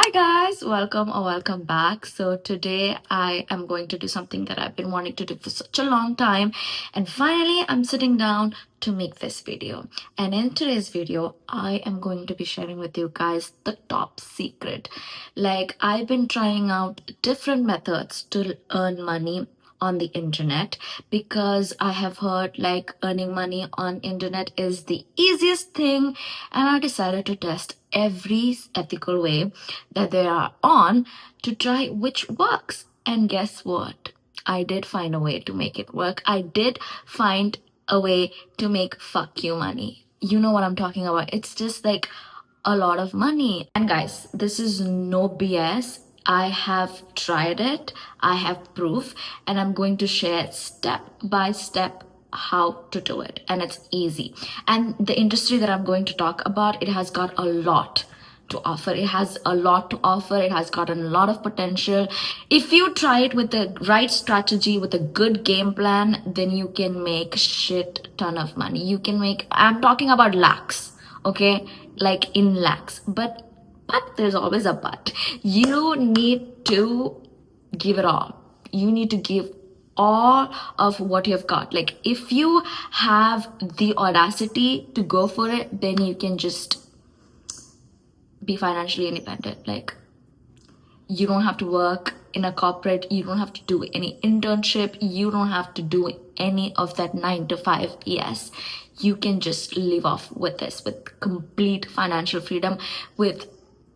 Hi guys, welcome or welcome back. So today I am going to do something that I've been wanting to do for such a long time, and finally I'm sitting down to make this video. And in today's video I am going to be sharing with you guys the top secret. Like, I've been trying out different methods to earn money on the internet, because I have heard like earning money on internet is the easiest thing, and I decided to test every ethical way that they are on to try which works. And guess what? I did find a way to make it work. I did find a way to make fuck you money. You know what I'm talking about. It's just like a lot of money. And guys, this is no BS. I have tried it, I have proof, and I'm going to share step by step how to do it. And it's easy. And the industry that I'm going to talk about, it has got a lot to offer. It has a lot to offer. It has got a lot of potential. If you try it with the right strategy, with a good game plan, then you can make shit ton of money. You can make, I'm talking about lakhs, okay? Like in lakhs. But there's always a but. You need to give it all. You need to give all of what you've got. Like, if you have the audacity to go for it, then you can just be financially independent. Like, you don't have to work in a corporate, you don't have to do any internship, you don't have to do any of that 9 to 5 BS. You can just live off with this, with complete financial freedom, with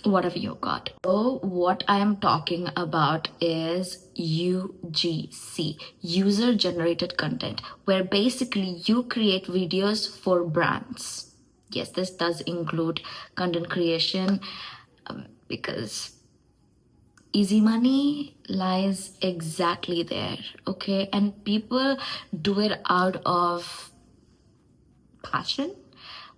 whatever you got. So what I am talking about is UGC, user generated content, where basically you create videos for brands. Yes, this does include content creation, because easy money lies exactly there, okay? And people do it out of passion.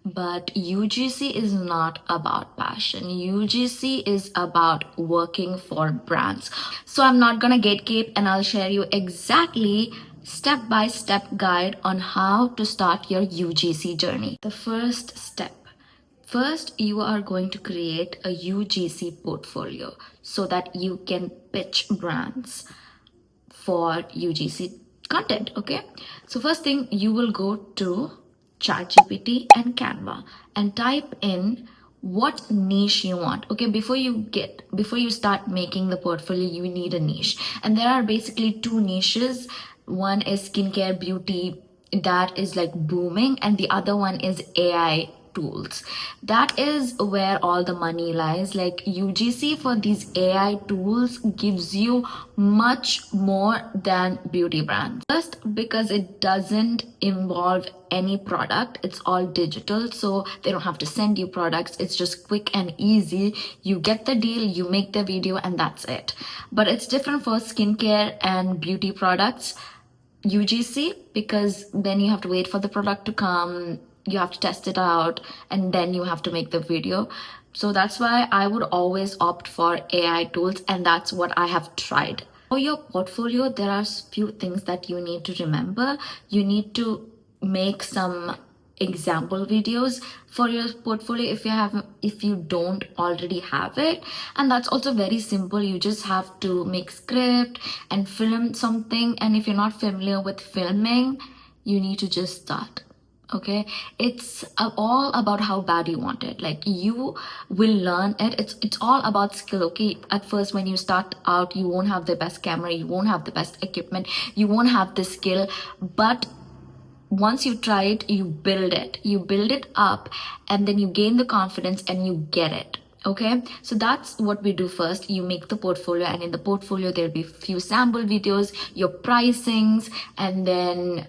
But UGC is not about passion. UGC is about working for brands. So I'm not gonna gatekeep, and I'll share you exactly step-by-step guide on how to start your UGC journey. The first step. First, you are going to create a UGC portfolio so that you can pitch brands for UGC content, okay? So first thing, you will go to ChatGPT and Canva and type in what niche you want. Okay, before you start making the portfolio, you need a niche. And there are basically two niches. One is skincare beauty, that is like booming, and the other one is AI tools. That is where all the money lies. Like, UGC for these AI tools gives you much more than beauty brands. First, because it doesn't involve any product, it's all digital, so they don't have to send you products. It's just quick and easy. You get the deal, you make the video, and that's it. But it's different for skincare and beauty products, UGC, because then you have to wait for the product to come, you have to test it out, and then you have to make the video. So that's why I would always opt for AI tools, and that's what I have tried. For your portfolio, there are few things that you need to remember. You need to make some example videos for your portfolio if you don't already have it, and that's also very simple. You just have to make script and film something, and if you're not familiar with filming, you need to just start. Okay, it's all about how bad you want it. Like, you will learn it. It's all about skill. Okay, at first when you start out, you won't have the best camera, you won't have the best equipment, you won't have the skill, but once you try it, you build it up, and then you gain the confidence and you get it. Okay, so that's what we do first. You make the portfolio, and in the portfolio there'll be few sample videos, your pricings, and then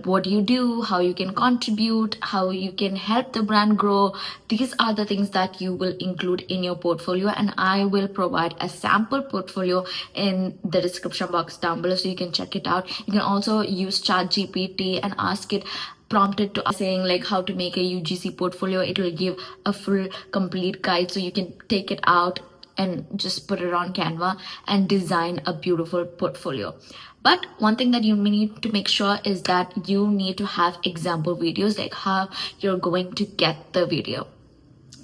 what you do, how you can contribute, how you can help the brand grow. These are the things that you will include in your portfolio, and I will provide a sample portfolio in the description box down below, so you can check it out. You can also use ChatGPT and ask it, prompted to saying like how to make a UGC portfolio. It will give a full complete guide, so you can take it out and just put it on Canva and design a beautiful portfolio. But one thing that you need to make sure is that you need to have example videos, like how you're going to get the video.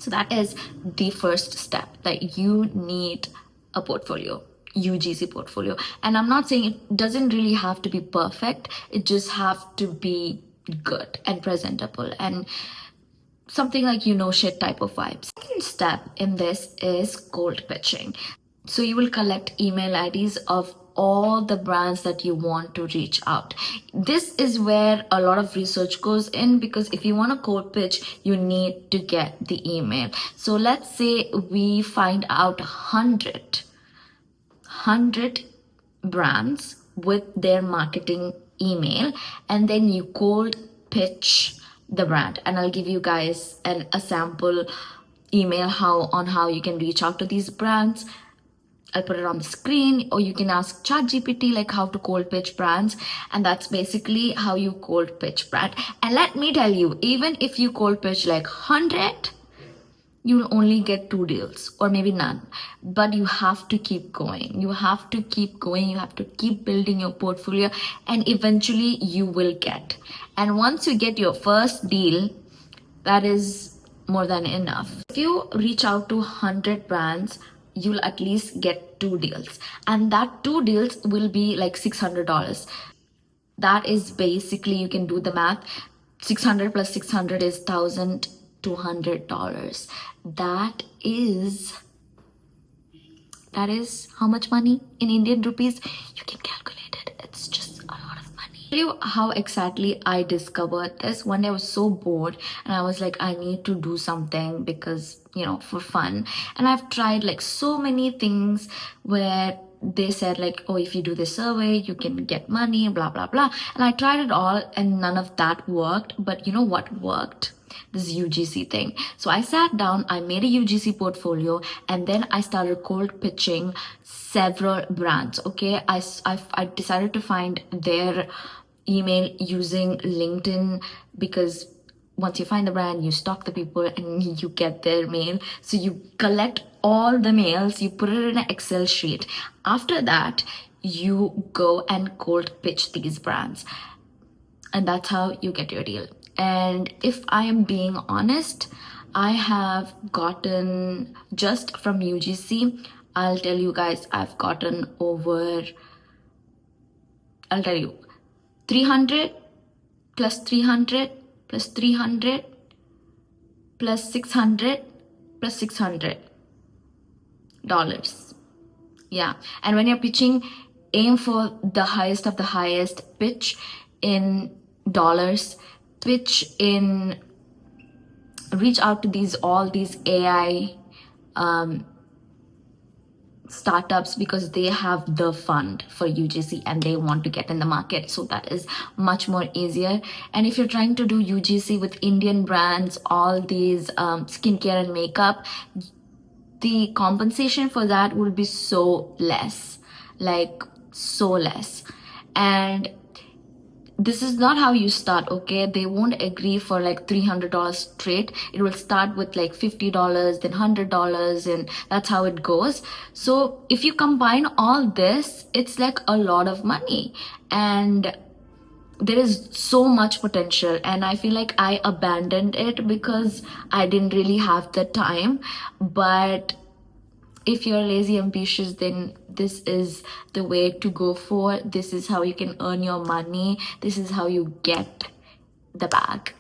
So that is the first step, that you need a portfolio, UGC portfolio. And I'm not saying it doesn't really have to be perfect, it just have to be good and presentable and something like shit type of vibes. Second step in this is cold pitching. So you will collect email IDs of all the brands that you want to reach out. This is where a lot of research goes in, because if you want a cold pitch, you need to get the email. So let's say we find out 100 brands with their marketing email, and then you cold pitch the brand. And I'll give you guys a sample email how you can reach out to these brands. I'll put it on the screen, or you can ask ChatGPT like how to cold pitch brands, and that's basically how you cold pitch brand. And let me tell you, even if you cold pitch like 100, you'll only get 2 deals or maybe none. But you have to keep going. You have to keep going. You have to keep building your portfolio, and eventually you will get. And once you get your first deal, that is more than enough. If you reach out to 100 brands, you'll at least get 2 deals, and that 2 deals will be like $600. That is basically, you can do the math, 600 plus 600 is $1,200. That is how much money in Indian rupees? You can calculate it. It's just a lot of money. Tell you how exactly I discovered this. One day I was so bored and I was like, I need to do something because for fun. And I've tried like so many things where they said like, oh, if you do this survey, you can get money, blah, blah, blah. And I tried it all and none of that worked. But you know what worked? This UGC thing. So I sat down, I made a UGC portfolio, and then I started cold pitching several brands. Okay, I decided to find their email using LinkedIn, because once you find the brand, you stalk the people and you get their mail. So you collect all the mails, you put it in an Excel sheet. After that, you go and cold pitch these brands, and that's how you get your deal. And if I am being honest, I have gotten, just from UGC, I'll tell you guys, I've gotten over, 300 plus 300 plus 300 plus 600 plus $600. Yeah. And when you're pitching, aim for the highest of the highest. Pitch in dollars. Reach out to all these AI startups, because they have the fund for UGC and they want to get in the market. So that is much more easier. And if you're trying to do UGC with Indian brands, all these skincare and makeup, the compensation for that will be so less, and this is not how you start. Okay, they won't agree for like $300 straight. It will start with like $50, then $100, and that's how it goes. So if you combine all this, it's like a lot of money, and there is so much potential. And I feel like I abandoned it because I didn't really have the time. But if you're lazy ambitious, then this is the way to go for. This is how you can earn your money. This is how you get the bag.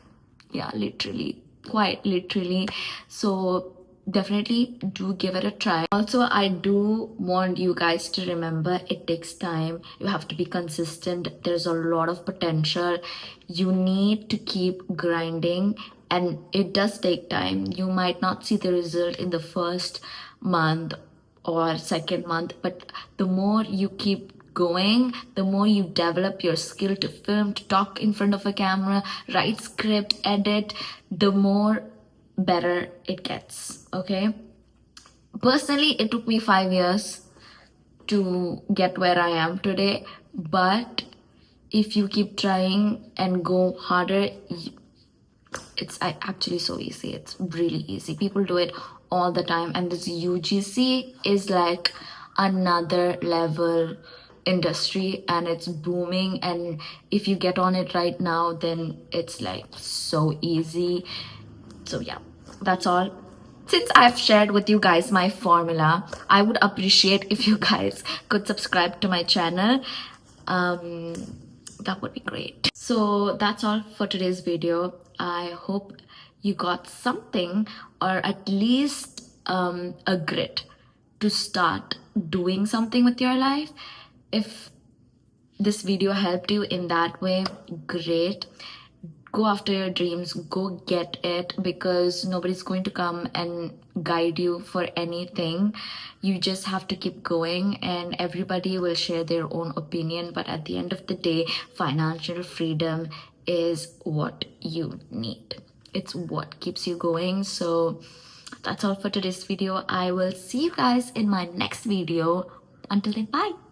Yeah, literally, quite literally. So definitely do give it a try. Also, I do want you guys to remember, it takes time. You have to be consistent. There's a lot of potential. You need to keep grinding, and it does take time. You might not see the result in the first month or second month, but the more you keep going, the more you develop your skill to film, to talk in front of a camera, write script, edit, the more better it gets. Okay, personally it took me 5 years to get where I am today, but if you keep trying and go harder, it's actually so easy. It's really easy. People do it all the time, and this UGC is like another level industry, and it's booming. And if you get on it right now, then it's like so easy. So yeah, that's all. since I've shared with you guys my formula, I would appreciate if you guys could subscribe to my channel. That would be great. So that's all for today's video. I hope you got something, or at least a grit to start doing something with your life. If this video helped you in that way, great. Go after your dreams, go get it, because nobody's going to come and guide you for anything. You just have to keep going, and everybody will share their own opinion, but at the end of the day, financial freedom is what you need. It's what keeps you going. So that's all for today's video. I will see you guys in my next video. Until then, bye.